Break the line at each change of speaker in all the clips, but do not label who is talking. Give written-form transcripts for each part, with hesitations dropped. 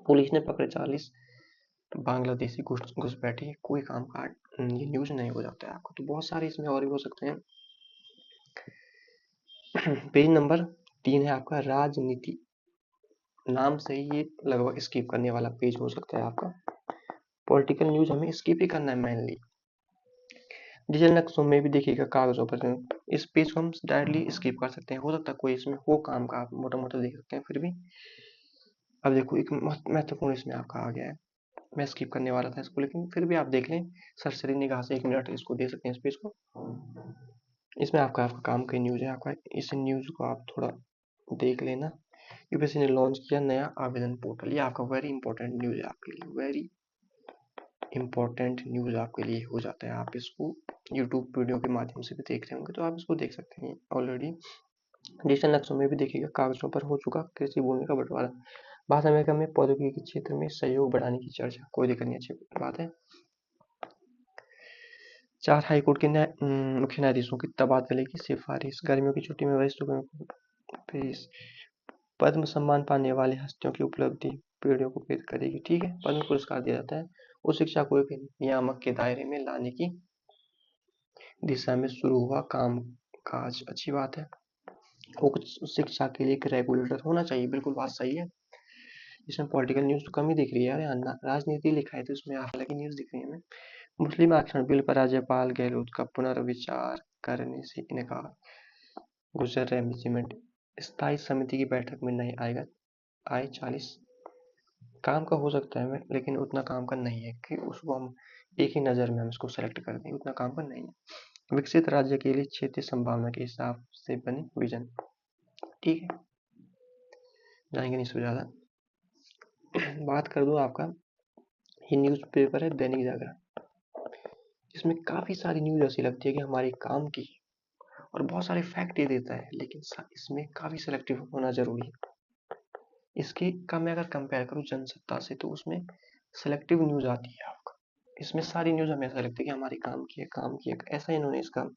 Police ने पकड़े 40 बांग्लादेशी घुसपैठी, कोई काम का ये न्यूज नहीं हो जाता है आपको। तो बहुत सारे इसमें और भी हो सकते हैं। पेज नंबर 3 है आपका राजनीति, नाम से ही ये लगभग स्किप करने वाला पेज हो सकता है आपका। पॉलिटिकल न्यूज हमें स्किप ही करना है मेनली। डिजिटल नक्शों में भी देखिएगा कागजों पर, इस पेज को हम डायरेक्टली स्किप कर सकते हैं। हो सकता है कोई इसमें हो काम का, आप मोटा मोटा देख सकते हैं फिर भी। अब देखो एक महत्वपूर्ण इसमें आपका आ गया है, मैं स्किप करने वाला था इसको, लेकिन फिर भी आप देख लें सरसरी निगाह से 1 मिनट इसको दे सकते हैं इस पेज को। इसमें आपका काम की न्यूज है आपका, इस न्यूज को आप थोड़ा देख लेना। यूपीएससी ने लॉन्च किया नया आवेदन पोर्टल, ये आपका वेरी इंपॉर्टेंट न्यूज है आपके लिए, वेरी इंपॉर्टेंट न्यूज आपके लिए हो जाता है। आप इसको यूट्यूब वीडियो के माध्यम से भी देख रहे होंगे, तो आप इसको देख सकते हैं ऑलरेडी। डिजिटल नक्शों में भी देखिएगा कागजों पर हो चुका कृषि भूमि का बंटवारा, भारत अमेरिका में प्रौद्योगिकी के क्षेत्र में सहयोग बढ़ाने की चर्चा, कोई दिक्कत नहीं, अच्छी बात है। 4 हाईकोर्ट के मुख्य न्यायाधीशों की तबादले की सिफारिश, गर्मियों की छुट्टी में वरिष्ठ पेश, पद्म सम्मान पाने वाली हस्तियों की उपलब्धि पीढ़ियों को प्रेरित करेगी। ठीक है, पद्म पुरस्कार दिया जाता है उस शिक्षा को एक नियामक के दायरे में लाने की दिशा में शुरू हुआ काम काज, अच्छी बात है। उच्च शिक्षा के लिए एक रेगुलेटर होना चाहिए, बिल्कुल बात सही है। इसमें पॉलिटिकल न्यूज तो कम ही दिख रही है यार, राजनीति लिखा है तो इसमें हालांकि की न्यूज दिख रही है हमें। मुस्लिम आरक्षण बिल पर राज्यपाल गहलोत का पुनर्विचार करने से इनकार, गुजर रेजिमेंट स्थायी समिति की बैठक में नहीं आएगा, आए 40 काम का हो सकता है, लेकिन उतना काम का नहीं है कि उसको हम एक ही नज़र में हम इसको सेलेक्ट कर दें, उतना काम का नहीं है। विकसित राज्य के लिए क्षेत्रीय संभावना के हिसाब से बने विजन, ठीक है, जाएंगे नहीं इससे ज़्यादा। बात कर दूं आपका, ये न्यूज़पेपर है दैनिक जागरण, इसमें काफ़ी सारी न्यूज़ ऐसी लगती है कि हमारे काम की, और बहुत सारे फैक्ट ये देता है, लेकिन इसमें काफ़ी सेलेक्टिव होना ज़रूरी है। इसकी का मैं अगर कंपेयर करूँ जनसत्ता से, तो उसमें सेलेक्टिव न्यूज़ आती है आपका, इसमें सारी न्यूज़ हमें ऐसा लगता है कि हमारी काम की है, ऐसा इन्होंने इसका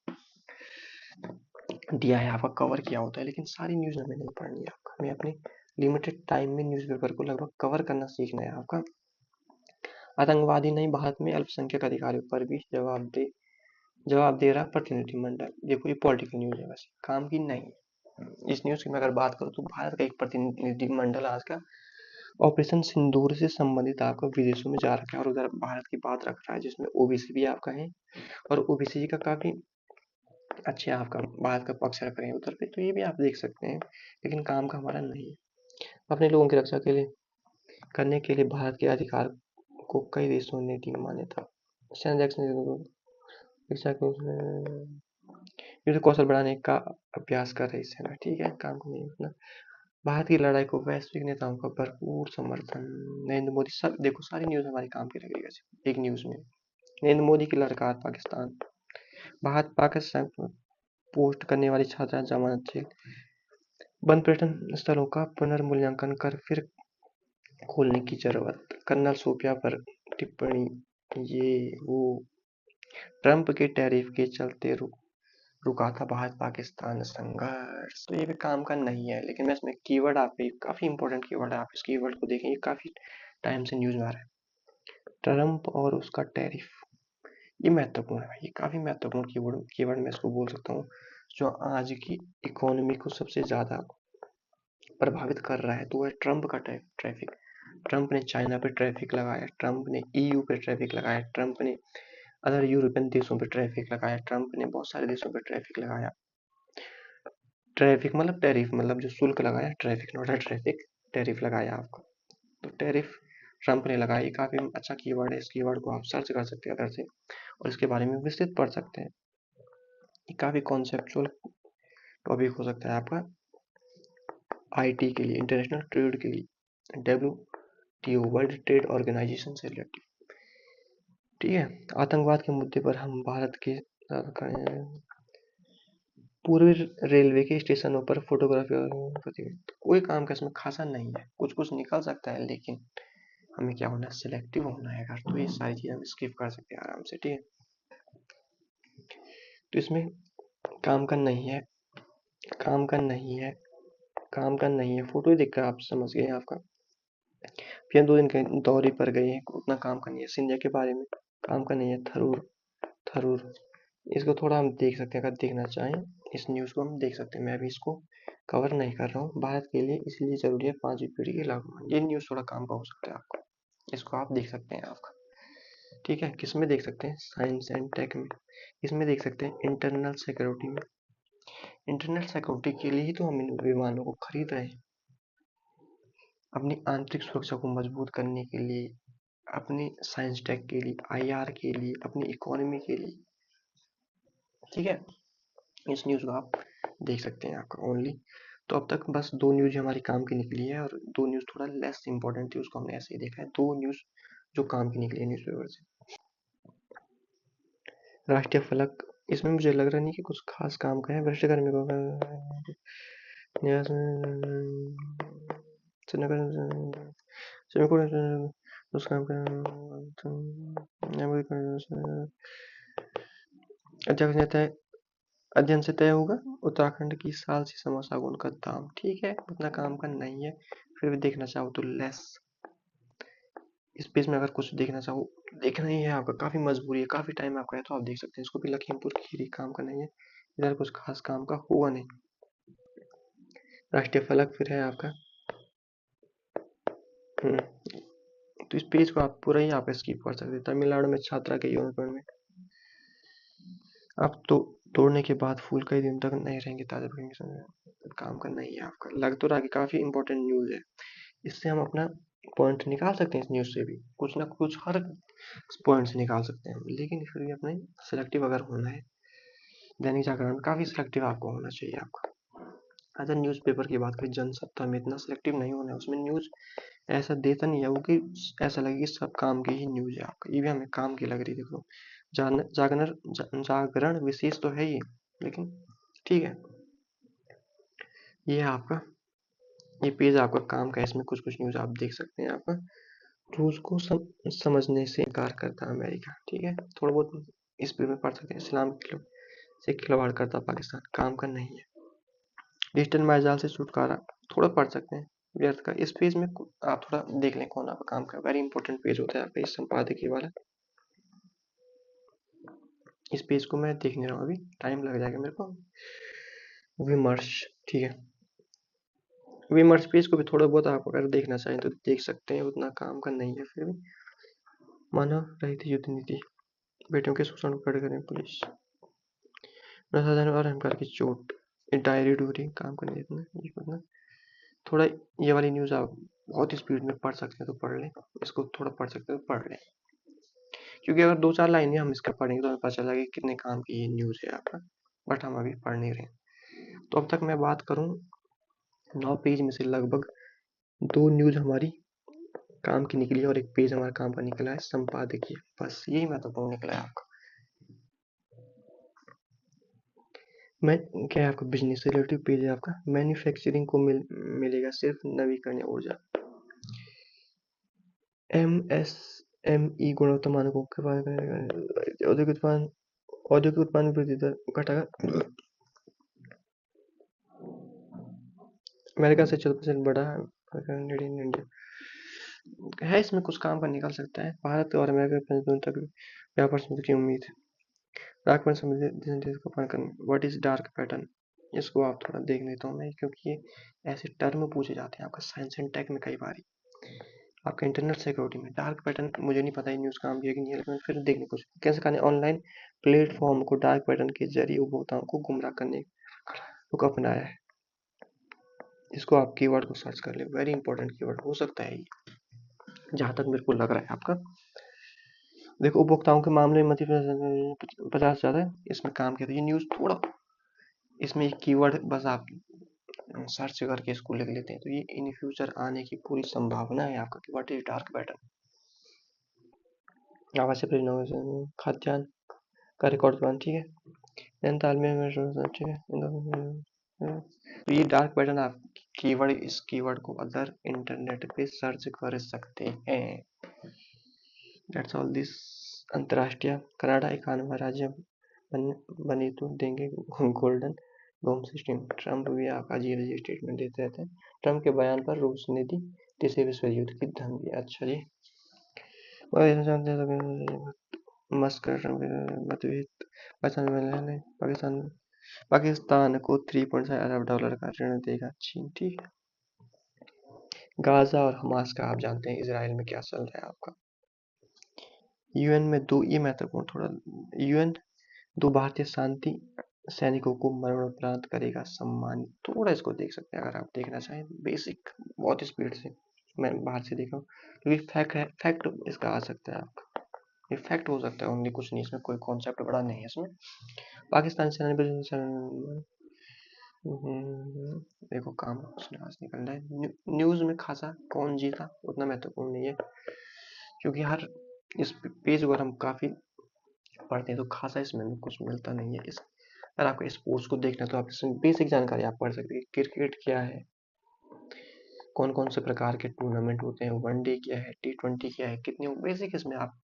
दिया है, आपका कवर किया होता है, लेकिन सारी न्यूज़ हमें नहीं पढ़नी है आपका, हमें अपने लिमिटेड टाइम में न्यूज़पेपर को लगभग कवर करना सीखना है आपका। आतंकवादी नहीं, भारत में अल्पसंख्यक अधिकारियों पर भी जवाब दे रहा प्रतिनिधिमंडल, देखो ये पॉलिटिकल न्यूज़ है, वैसे काम की नहीं है। इस न्यूज़ की मैं अगर बात करूँ तो भारत का एक प्रतिनिधिमंडल आज का ऑपरेशन सिंदूर से संबंधित आपका विदेशों में जा रखा है और उधर भारत की बात रख रहा है, जिसमें ओबीसी भी आपका है, और ओबीसी जी का काफी अच्छे आपका भारत का पक्ष रख रहे हैं उधर पे, तो ये भी आप देख सकते हैं, लेकिन काम का हमारा नहीं है। अपने लोगों की रक्षा के लिए करने के लिए भारत के अधिकार को कई देशों ने दी मान्यता, शिक्षा को युद्ध कौशल बढ़ाने का अभ्यास कर रही सेना, ठीक है, काम को नहीं उतना। भारत की लड़ाई को वैश्विक नेताओं का भरपूर समर्थन, नरेंद्र मोदी, सब देखो सारी न्यूज हमारी काम की लग रही है एक न्यूज में। नरेंद्र मोदी की ललकार पाकिस्तान, भारत पाकिस्तान पोस्ट करने वाली छात्रा जमानत जेल, बंद पर्यटन स्थलों का पुनर्मूल्यांकन कर फिर खोलने की जरूरत, कर्नल सोफिया पर टिप्पणी, ये वो, ट्रंप के टैरिफ के चलते रुका था भारत पाकिस्तान संघर्ष, तो ये भी काम का नहीं है, लेकिन मैं इसमें कीवर्ड आप काफी इंपॉर्टेंट कीवर्ड है, आप इस कीवर्ड को देखें, ये काफी टाइम से न्यूज में आ रहा है, ट्रंप और उसका टैरिफ, ये महत्वपूर्ण है, ये काफी महत्वपूर्ण कीवर्ड मैं इसको बोल सकता हूँ, जो आज की इकोनॉमी को सबसे ज्यादा प्रभावित कर रहा है, तो वह ट्रंप का ट्रैफिक, ट्रंप ने चाइना पे ट्रैफिक लगाया, ट्रंप ने ईयू पे ट्रैफिक लगाया, ट्रंप ने अदर यूरोपियन देशों पे ट्रैफिक लगाया, ट्रंप ने बहुत सारे देशों पे ट्रैफिक लगाया, ट्रैफिक मतलब टैरिफ, मतलब जो शुल्क लगाया, ट्रैफिक नॉट है ट्रैफिक, टैरिफ लगाया आपको, तो टैरिफ ट्रंप ने लगाया, ये काफी अच्छा कीवर्ड है, इस कीवर्ड को आप सर्च कर सकते हैं अदर से, और इसके बारे में विस्तृत पढ़ सकते हैं, ये काफी कॉन्सेप्चुअल टॉपिक हो सकता है आपका आईटी के लिए, इंटरनेशनल ट्रेड के लिए, डब्ल्यूटीओ वर्ल्ड ट्रेड ऑर्गेनाइजेशन से रिलेटेड, ठीक है। आतंकवाद के मुद्दे पर हम भारत के पूर्वी रेलवे के स्टेशनों पर फोटोग्राफी प्रतियोगिता, कोई काम का इसमें खासा नहीं है, कुछ कुछ निकल सकता है, लेकिन हमें क्या होना है, सिलेक्टिव होना है यार, तो ये सारी चीजें हम स्किप कर सकते हैं आराम से, ठीक है। तो इसमें काम का नहीं है, काम का नहीं है, काम का नहीं है, फोटो देखकर आप समझ गए आपका पीएम 2 दिन के दौरे पर गए हैं, उतना काम का नहीं है। सिंधिया के बारे में काम का नहीं है। थरूर थरूर इसको थोड़ा हम देख सकते हैं, अगर देखना चाहें इस न्यूज़ को हम देख सकते हैं। मैं अभी इसको कवर नहीं कर रहा हूँ। भारत के लिए इसलिए जरूरी है 5वीं पीढ़ी के लागू। ये न्यूज़ थोड़ा काम का हो सकता है आपको, इसको आप देख सकते हैं आपका। ठीक है, किस में देख सकते हैं? साइंस एंड टेक में। इसमें देख सकते हैं इंटरनल सिक्योरिटी में। इंटरनल सिक्योरिटी के लिए ही तो हम इन विमानों को खरीद रहे हैं, अपनी आंतरिक सुरक्षा को मजबूत करने के लिए, अपनी साइंस टेक के लिए, आईआर के लिए, अपनी इकोनॉमी के लिए। ठीक है, इस न्यूज़ को आप देख सकते हैं आपका ओनली। तो अब तक बस 2 न्यूज़ हमारी काम की निकली है, और 2 न्यूज़ थोड़ा लेस इंपॉर्टेंट थी, उसको हमने ऐसे ही देखा है। 2 न्यूज़ जो काम की निकली है न्यूज़पेपर से। राष्ट्रीय फलक, इसमें मुझे लग रहा नहीं कि कुछ खास काम का है। भ्रष्टाचार को उस काम का अध्ययन से तय होगा उत्तराखंड की साल सी समोसा का दाम। ठीक है, उतना काम का नहीं है, फिर भी देखना चाहो तो लेस। इस पेज में अगर कुछ देखना चाहो, देखना ही है आपका, काफी मजबूरी है, काफी टाइम आपका है, तो आप देख सकते हैं इसको भी। लखीमपुर खीरी काम का नहीं है, इधर कुछ खास काम का होगा नहीं। राष्ट्रीय फलक फिर है आपका। तो इस पेज को आप पूरा ही आप स्किप कर सकते हैं। तमिलनाडु में छात्रा के यौन उत्पीड़न में आप तो तोड़ने के बाद फूल कई दिन तक नहीं रहेंगे ताजा पकड़ेंगे। काम का नहीं है आपका। लग तो रहा कि काफी इंपॉर्टेंट न्यूज है, इससे हम अपना पॉइंट निकाल सकते हैं। इस न्यूज से भी कुछ ना कुछ हर पॉइंट से निकाल सकते हैं, लेकिन फिर भी अपने सिलेक्टिव अगर होना है। दैनिक जागरण में काफी सिलेक्टिव आपको होना चाहिए आपका। अगर न्यूज़पेपर की बात करें, जनसत्ता में इतना सिलेक्टिव नहीं होना है। उसमें न्यूज ऐसा देता नहीं है वो कि ऐसा लगे कि सब काम की ही न्यूज है आपका। ये भी हमें काम की लग रही है। देखो, जागरण विशेष तो है ही, लेकिन ठीक है। ये है आपका, ये पेज आपका काम का है। इसमें कुछ कुछ न्यूज आप देख सकते हैं आपका। रूस को समझने से इनकार करता अमेरिका। ठीक है, थोड़ा बहुत इस पेज में पढ़ सकते हैं। इस्लाम से खिलवाड़ करता पाकिस्तान, काम का नहीं है। डिजिटल मायाजाल से छुटकारा, थोड़ा पढ़ सकते हैं। व्यर्थ का, इस पेज में आप थोड़ा देख लें कौन आपका काम का। वेरी इंपॉर्टेंट पेज होता है आपका इस संपादकीय वाला। इस पेज को मैं देख नहीं रहा हूँ, अभी टाइम लग जाएगा मेरे को। विमर्श, ठीक है, विमर्श पेज को भी थोड़ा बहुत आप अगर देखना चाहें तो देख सकते हैं, उतना काम का नहीं है। फिर भी मानव रहित युद्ध नीति, बेटियों के शोषण को कड़े करें पुलिस, असाधारण और अहंकार की चोट, डायरी डूरी, काम का नहीं इतना। ये उतना थोड़ा, ये वाली न्यूज आप बहुत स्पीड में पढ़ सकते हैं तो पढ़ लें, इसको थोड़ा पढ़ सकते हैं तो पढ़ लें, क्योंकि अगर 2-4 लाइनें हम इसका पढ़ेंगे तो हमें पता चलेगा कि कितने काम की ये न्यूज है आपका। बट हम अभी पढ़ नहीं रहे। तो अब तक मैं बात करूं, 9 पेज में से लगभग 2 न्यूज हमारी काम की निकली है, और एक पेज हमारा काम का निकला है संपादकीय। बस यही महत्वपूर्ण निकला है आपका। मैं क्या है आपका, बिजनेस से रिलेटिव पेज है आपका। मैन्युफैक्चरिंग को मिलेगा सिर्फ नवीकरणीय ऊर्जा। एमएसएमई गुणवत्ता मानकों के बाद औद्योगिक उत्पादन वृद्धि दर घटाकर अमेरिका से 14% बढ़ा है। इंडिया है, इसमें कुछ काम का निकल सकता है। भारत और अमेरिका के दोनों तक व्यापार समृद्धि की उम्मीद। डार्क पैटर्न समृद्धि को पार करना। व्हाट इज डार्क पैटर्न, इसको आप थोड़ा देख लेता हूँ मैं, क्योंकि ये ऐसे टर्म पूछे जाते हैं आपका साइंस एंड टेक में कई बार। आपका इंटरनल सिक्योरिटी में डार्क पैटर्न मुझे नहीं पता, न्यूज़ काम की है कि नहीं है, लेकिन फिर देखने कुछ कैसे करने। ऑनलाइन प्लेटफॉर्म को डार्क पैटर्न के जरिए उपभोक्ताओं को गुमराह करने को अपनाया है। इसको आप कीवर्ड को सर्च कर ले, वेरी इंपॉर्टेंट कीवर्ड हो सकता है ये, जहां तक मेरे को लग रहा है आपका। देखो, उपभोक्ताओं के मामले में 50 ज्यादा है, इसमें काम किया था। ये न्यूज़ थोड़ा, इसमें एक कीवर्ड बस आप सर्च करके इसको लिख लेते हैं तो ये इन फ्यूचर आने की पूरी संभावना है आपका कि व्हाट इज डार्क पैटर्न। आवासीय परियोजना, खाद्यान्न का रिकॉर्ड प्लान, ठीक है, नैनीताल में, ठीक है। तो ये डार्क पैटर्न आप कीवर्ड, इस कीवर्ड को अदर इंटरनेट पे सर्च कर सकते हैं। That's all this. अंतर्राष्ट्रीय, कनाडा 91वां राज्य बने तो देंगे गोल्डन डोम सिस्टम। ट्रम्प भी आप अजीब अजीब स्टेटमेंट देते रहते हैं। ट्रम्प के बयान पर रूस ने दी तीसरे विश्व युद्ध की धमकी। अच्छा जी। और जानते हैं मस्कर मतभेद पाकिस्तान पाकिस्तान को 3.5 अरब डॉलर का ऋण देगा चीन। ठीक है। गाजा और हमास का आप जानते हैं इसराइल में क्या चल रहा है आपका। यूएन में दो, ये महत्वपूर्ण थोड़ा, यूएन 2 भारतीय शांति सैनिकों को मरणोपरांत करेगा सम्मानित। थोड़ा इसको देख सकते हैं अगर आप देखना चाहें, बेसिक बहुत स्पीड से मैं बाहर से देखा हूँ, क्योंकि फैक्ट है, फैक्ट इसका आ सकता है आपका, ये फैक्ट हो सकता है ओनली, कुछ नहीं इसमें, कोई कॉन्सेप्ट बड़ा नहीं है इसमें। पाकिस्तान सेना देखो काम उसने आज निकल रहा है न्यूज में, खासा कौन जीता उतना महत्वपूर्ण नहीं है, क्योंकि हर इस पेज पर हम काफी पढ़ते हैं तो खासा इसमें कुछ मिलता नहीं है। इस अगर आपको स्पोर्ट्स को देखना है तो आप इसमें बेसिक जानकारी आप पढ़ सकते हैं। क्रिकेट क्या है, कौन कौन से प्रकार के टूर्नामेंट होते हैं, वनडे क्या है, T20 क्या है, कितने बेसिक इसमें आप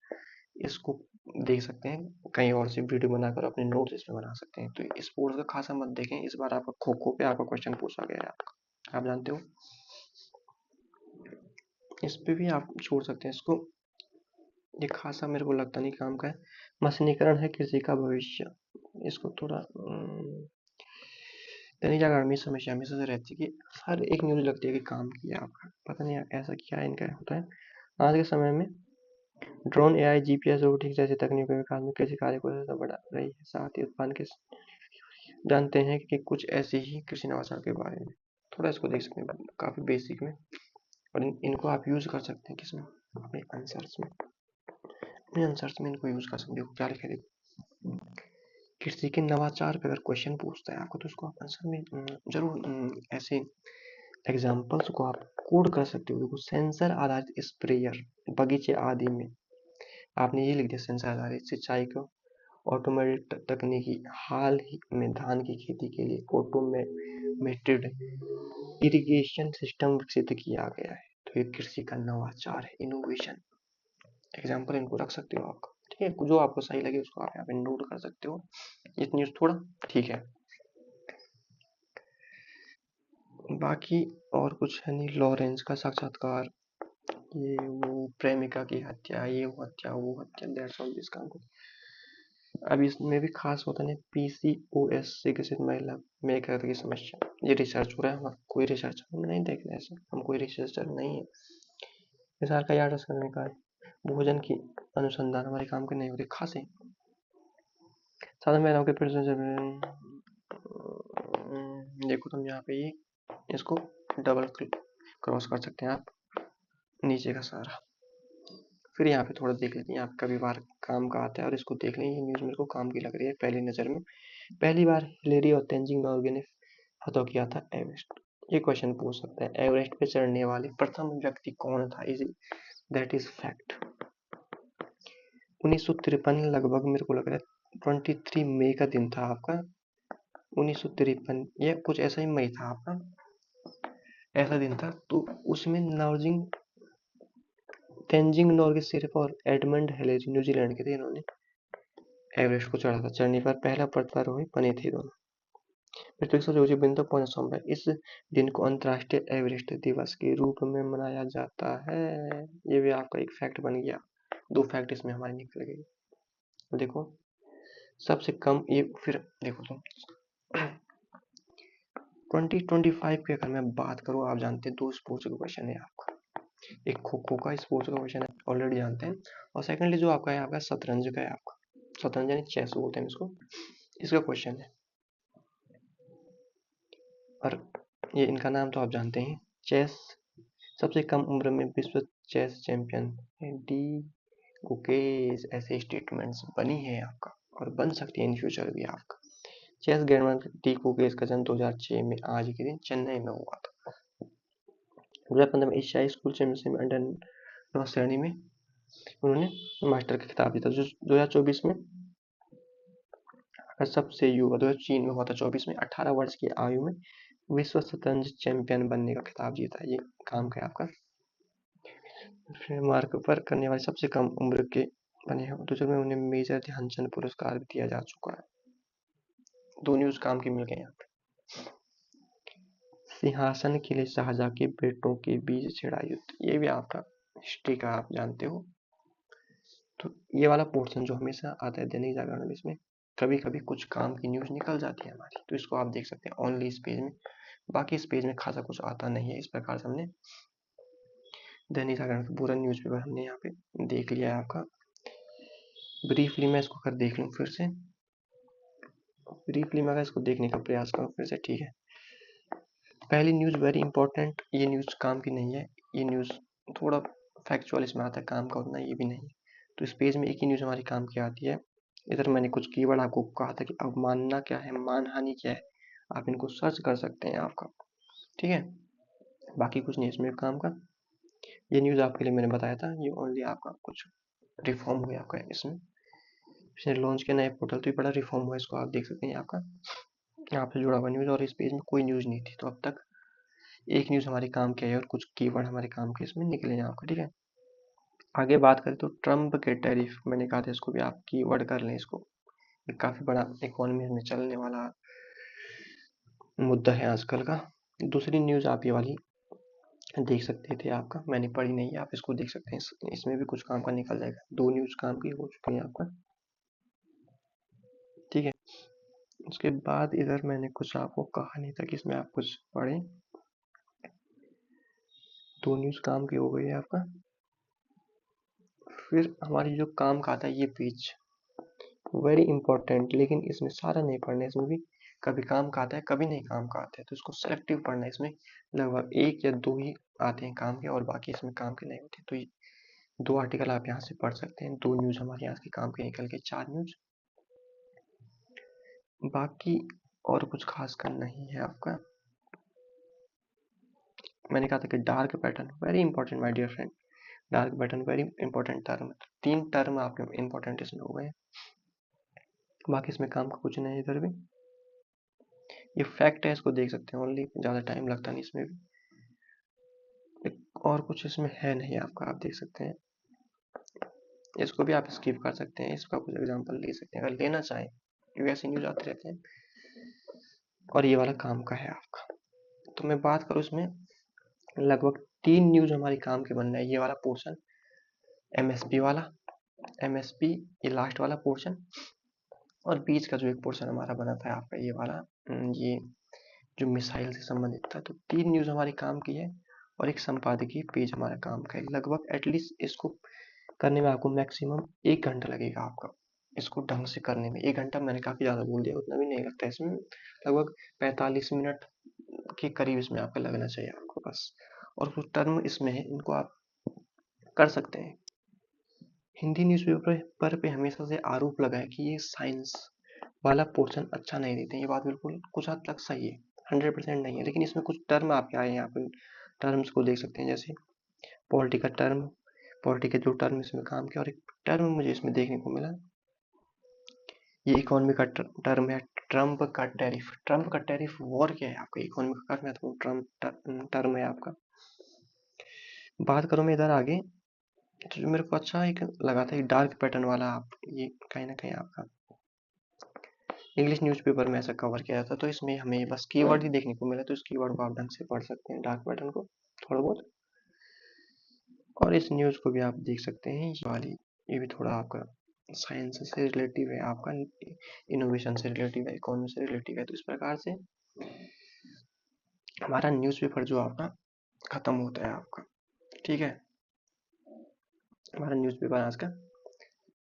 इसको देख सकते हैं। कहीं और से वीडियो बनाकर अपने नोट्स इसमें बना सकते हैं। तो स्पोर्ट्स का खासा मत देखें, इस बार आपका खो खो पे आपका क्वेश्चन पूछा गया है आपका, आप जानते हो, इस पे भी आप छोड़ सकते हैं इसको, ये खासा मेरे को लगता नहीं काम का है। मशीनीकरण है कृषि का भविष्य, इसको थोड़ा दैनिक जागरण में समस्या हमेशा से रहती है कि हर एक न्यूज लगती है कि काम किया आपका, पता नहीं ऐसा क्या इनका होता है। आज के समय में ड्रोन, एआई, जीपीएस, रोबोटिक्स जैसी तकनीकों के विकास में कृषि कार्य को ज्यादा बढ़ा रही है। साथ ही उत्पादन के जानते हैं कि कुछ ऐसे ही कृषि नवाचार के बारे में, थोड़ा इसको देख सकते हैं काफी बेसिक में, और इनको आप यूज कर सकते हैं किसमें, अपने आंसर्स में, अपने आंसर्स में इनको यूज कर सकते हो। क्या लिखे देखो, कृषि के नवाचार पे अगर क्वेश्चन पूछता है आपको तो उसको आप आंसर में जरूर ऐसे एग्जाम्पल्स को आप कोड कर सकते हो। देखो, सेंसर आधारित स्प्रेयर बगीचे आदि में आपने ये लिख दिया, सेंसर आधारित सिंचाई को ऑटोमेटेड तकनीकी, हाल ही में धान की खेती के लिए ऑटोमेटेड इरिगेशन सिस्टम विकसित किया गया है। तो ये कृषि का नवाचार है, इनोवेशन। एग्जाम्पल इनको रख सकते हो आप, ठीक है, जो आपको सही लगे उसको आप यहाँ पे नोट कर सकते हो। ये न्यूज थोड़ा ठीक है, बाकी और कुछ है नहीं। लॉरेंस का साक्षात्कार, ये वो प्रेमिका की हत्या, ये हत्या वो हत्या, दैट्स ऑल दिस काम। अब इसमें भी खास होता नहीं, पीसीओएस से ग्रसित महिला में एक की समस्या, ये रिसर्च हो रहा है हमारा, कोई रिसर्च हम नहीं देख रहे हैं, हम कोई रिसर्चर नहीं है। निसार का याद करने का है, भोजन की अनुसंधान हमारे काम के नहीं होते खासे। साधारण महिलाओं के देखो तुम यहाँ पे ये इसको डबल क्रॉस कर सकते हैं आप, नीचे का सारा, फिर यहाँ पे थोड़ा देख लेते हैं, यहाँ पे कभी बार काम का आता है और इसको देख लें। ये न्यूज मेरे को काम की लग रही है पहली नजर में। पहली बार हिलेरी और तेंजिंग नोर्गे ने फतह किया था एवरेस्ट, ये क्वेश्चन पूछ सकता है। एवरेस्ट पे चढ़ने वाले प्रथम व्यक्ति कौन था, इज दैट इज फैक्ट। 1953 लगभग मेरे को लग रहा है 23 मई का दिन था आपका, 1953 ये कुछ ऐसा ही मई था आपका, ऐसा दिन था। तो उसमें नॉर्जिंग तेंजिंग नोर्गे सिर्फ और एडमंड हिलेरी न्यूजीलैंड के थे, इन्होंने एवरेस्ट को चढ़ा था। चढ़ने पर पहला पर्वतारोही बने थे दोनों। पृथ्वी के सबसे ऊंचे बिंदु तक पहुंचना संभव है। इस दिन को अंतर्राष्ट्रीय एवरेस्ट दिवस के रूप में मनाया जाता है। ये भी आपका एक फैक्ट बन गया, दो फैक्ट इसमें हमारे निकल गए। देखो सबसे कम, ये फिर देखो तुम 2025 की अगर मैं बात करूँ, आप जानते हैं दो स्पोर्ट्स का क्वेश्चन है आपका, एक खो खो का स्पोर्ट्स का क्वेश्चन है, ऑलरेडी जानते हैं, और सेकंडली जो आपका है आपका शतरंज का है, आपका शतरंज यानी चेस बोलते हैं इसको, इसका क्वेश्चन है। और ये इनका नाम तो आप जानते हैं, चेस सबसे कम उम्र में विश्व चेस चैंपियन डी कुकेज, ऐसे स्टेटमेंट्स बनी है आपका और बन सकती है इन फ्यूचर भी आपका। चेस ग्रैंडमास्टर डी कुकेज का जन्म 2006 में आज के दिन चेन्नई में हुआ था। 2015 में एशियाई स्कूल चैंपियनशिप में अंडर 9 श्रेणी में उन्होंने मास्टर का खिताब जीता। 2024 में सबसे युवा 2003 में हुआ था, 24 में 18 वर्ष की आयु में विश्व शतरंज चैंपियन बनने का खिताब जीता। ये काम का आपका मार्क पर करने वाले सबसे कम उम्र के बने हैं। दूसरे में उन्हें मेजर ध्यानचंद पुरस्कार भी दिया जा चुका है। दो न्यूज काम की मिल गए यहाँ पे। सिंहासन के लिए शाहजहां के बेटों के बीच छिड़ा युद्ध, ये भी आपका हिस्ट्री का आप जानते हो। तो ये वाला पोर्शन जो हमेशा आता है दैनिक जागरण में, इसमें कभी कभी कुछ काम की न्यूज निकल जाती है हमारी, तो इसको आप देख सकते हैं ओनली इस पेज में। बाकी इस पेज में खासा कुछ आता नहीं है। इस प्रकार से हमने दैनिक जागरण का पूरा न्यूज़पेपर हमने यहाँ पे देख लिया है आपका। ब्रीफली मैं इसको कर देख लूँ फिर से, ब्रीफली मैं अगर इसको देखने का प्रयास करूँ फिर से, ठीक है। पहली न्यूज़ वेरी इंपॉर्टेंट, ये न्यूज़ काम की नहीं है, ये न्यूज़ थोड़ा फैक्चुअल इसमें आता है, काम का उतना ये भी नहीं है। तो इस पेज में एक ही न्यूज़ हमारी काम की आती है। इधर मैंने कुछ कीवर्ड आपको कहा था कि अवमानना क्या है, मानहानि क्या है, आप इनको सर्च कर सकते हैं आपका, ठीक है। बाकी कुछ नहीं इसमें काम का। ये न्यूज़ आपके लिए मैंने बताया था, ये ओनली आपका कुछ रिफॉर्म हुआ आपका इसमें, इसने लॉन्च किया नया पोर्टल, तो ये बड़ा रिफॉर्म हुआ, इसको आप देख सकते हैं आपका यहाँ पे जुड़ा हुआ न्यूज़। और इस पेज में कोई न्यूज़ नहीं थी, तो अब तक एक न्यूज़ हमारे काम की है और कुछ कीवर्ड हमारे काम के इसमें निकले हैं आपका, ठीक है। आगे बात करें तो ट्रम्प के टैरिफ, मैंने कहा था इसको भी आप कीवर्ड कर लें इसको, ये काफ़ी बड़ा इकोनॉमी में चलने वाला मुद्दा है आजकल का। दूसरी न्यूज़ आप ये वाली देख सकते थे आपका, मैंने पढ़ी नहीं है, आप इसको देख सकते हैं, इसमें भी कुछ काम का निकल जाएगा। दो न्यूज़ काम की हो चुकी है आपका, ठीक है। उसके बाद इधर मैंने कुछ आपको कहा नहीं था कि इसमें आप कुछ पढ़ें, दो न्यूज़ काम की हो गई है आपका। फिर हमारी जो काम का आता है ये पेज वेरी इंपॉर्टेंट, लेकिन इसमें सारा नहीं पढ़ना है, इसमें भी कभी काम का आता है कभी नहीं काम का आता है, तो इसको सेलेक्टिव पढ़ना है। इसमें लगभग एक या दो ही आते हैं काम के और बाकी इसमें काम के नहीं होते। तो ये दो आर्टिकल आप यहाँ से पढ़ सकते हैं, दो न्यूज़ हमारे यहाँ के काम के निकल के चार न्यूज़, बाकी और कुछ खास कर नहीं है आपका। मैंने कहा था कि dark pattern very important my dear friend, dark pattern very important term, तीन टर्म आपके इंपॉर्टेंट इसमें हो गए। बाकी इसमें काम का कुछ नहीं है इधर भी, ये फैक्ट है, इसको देख सकते हैं ओनली, ज़्यादा टाइम लगता नहीं इसमें भी। और कुछ इसमें है नहीं आपका, आप देख सकते हैं, इसको भी आप स्किप कर सकते हैं, इसका कुछ एग्जांपल ले सकते हैं अगर लेना चाहें, क्योंकि ऐसे न्यूज़ आते रहते हैं। और ये वाला काम का है आपका। तो मैं बात करूँ इसमें लगभग तीन न्यूज़ हमारी काम के बनना है, ये वाला पोर्शन एमएसपी वाला, एमएसपी ये लास्ट वाला पोर्शन, और बीच का जो एक पोर्शन हमारा बना था आपका ये वाला, ये जो मिसाइल से संबंधित था। तो तीन न्यूज़ हमारी काम की है और एक संपादकीय पेज हमारा काम का है। लगभग एटलीस्ट इसको करने में आपको मैक्सिमम 1 घंटा लगेगा आपका, इसको ढंग से करने में 1 घंटा, मैंने काफ़ी ज़्यादा बोल दिया, उतना भी नहीं लगता इसमें, लगभग 45 मिनट के करीब इसमें आपका लगना चाहिए आपको बस। और कुछ टर्म इसमें है, इनको आप कर सकते हैं। हिंदी न्यूज़पेपर पे हमेशा से आरोप लगा है कि ये साइंस वाला पोर्शन अच्छा नहीं देते, ये बात बिल्कुल कुछ हद तक सही है, 100% नहीं है, लेकिन इसमें कुछ टर्म आपके आए हैं, आप इन टर्म्स को देख सकते हैं, जैसे पॉलिटिकल टर्म, पॉलिटिकल जो टर्म इसमें काम किया, और एक टर्म मुझे इसमें देखने को मिला, ये इकोनॉमी का टर्म है, ट्रम्प का टैरिफ। ट्रम्प का टैरिफ वॉर क्या है आपका, इकोनॉमी का काफी महत्वपूर्ण टर्म है आपका। बात करूं मैं इधर आगे, तो जो मेरे को अच्छा एक लगा था, डार्क पैटर्न वाला, आप ये कहीं ना कहीं आपका इंग्लिश न्यूज़पेपर में ऐसा कवर किया जाता है, तो इसमें हमें बस कीवर्ड ही देखने को मिला, तो इस कीवर्ड को आप ढंग से पढ़ सकते हैं, डार्क पैटर्न को थोड़ा बहुत। और इस न्यूज़ को भी आप देख सकते हैं, ये वाली, ये भी थोड़ा आपका साइंस से रिलेटिव है, आपका इनोवेशन से रिलेटिव है, इकोनॉमी से रिलेटिव है। तो इस प्रकार से हमारा न्यूज़पेपर जो आपका खत्म होता है आपका, ठीक है। हमारा न्यूज़पेपर आज का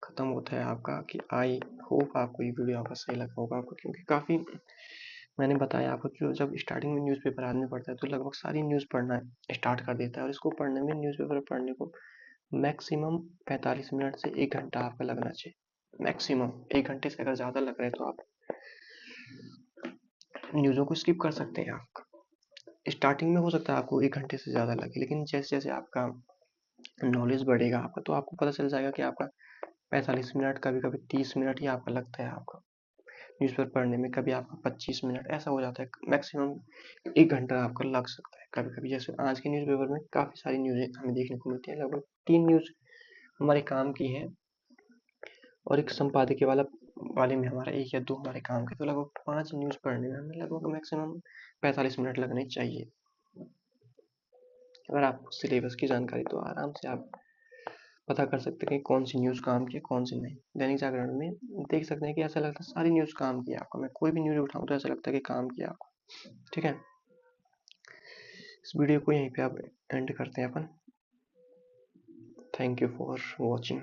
खत्म होता है आपका, कि आई होप आपको ये वीडियो आपका सही लगा होगा आपको, क्योंकि काफ़ी मैंने बताया आपको कि जब स्टार्टिंग में न्यूज़पेपर आदमी पढ़ता है तो लगभग सारी न्यूज़ पढ़ना स्टार्ट कर देता है, और इसको पढ़ने में, न्यूज़पेपर पढ़ने को मैक्सिमम 45 मिनट से 1 घंटा आपका लगना चाहिए, मैक्सिमम 1 घंटे से अगर ज़्यादा लग रहा है तो आप न्यूज़ों को स्किप कर सकते हैं। आप स्टार्टिंग में हो सकता है आपको 1 घंटे से ज़्यादा लगे, लेकिन जैसे जैसे आपका नॉलेज बढ़ेगा आपका, तो आपको पता चल जाएगा कि आपका 45 मिनट, कभी कभी 30 मिनट ही आपका लगता है आपका न्यूज़पेपर पढ़ने में, कभी आपका 25 मिनट, ऐसा हो जाता है, मैक्सिमम 1 घंटा आपका लग सकता है कभी कभी। जैसे आज के न्यूज़पेपर में काफ़ी सारी न्यूज़ें हमें देखने को मिलती है, लगभग 3 न्यूज़ हमारे काम की है, और एक संपादकीय वाले में हमारा 1 या 2 हमारे काम के, तो लगभग 5 न्यूज़ पढ़ने में हमें लगभग मैक्सिमम 45 मिनट लगने चाहिए। अगर आपको सिलेबस की जानकारी तो आराम से आप पता कर सकते हैं कि कौन सी न्यूज़ काम की है कौन सी नहीं। दैनिक जागरण में देख सकते हैं कि ऐसा लगता है सारी न्यूज़ काम की है आपको। मैं कोई भी न्यूज़ उठाऊँ तो ऐसा लगता है कि काम किया आपको। ठीक है, इस वीडियो को यहीं पे आप एंड करते हैं अपन। Thank you for watching.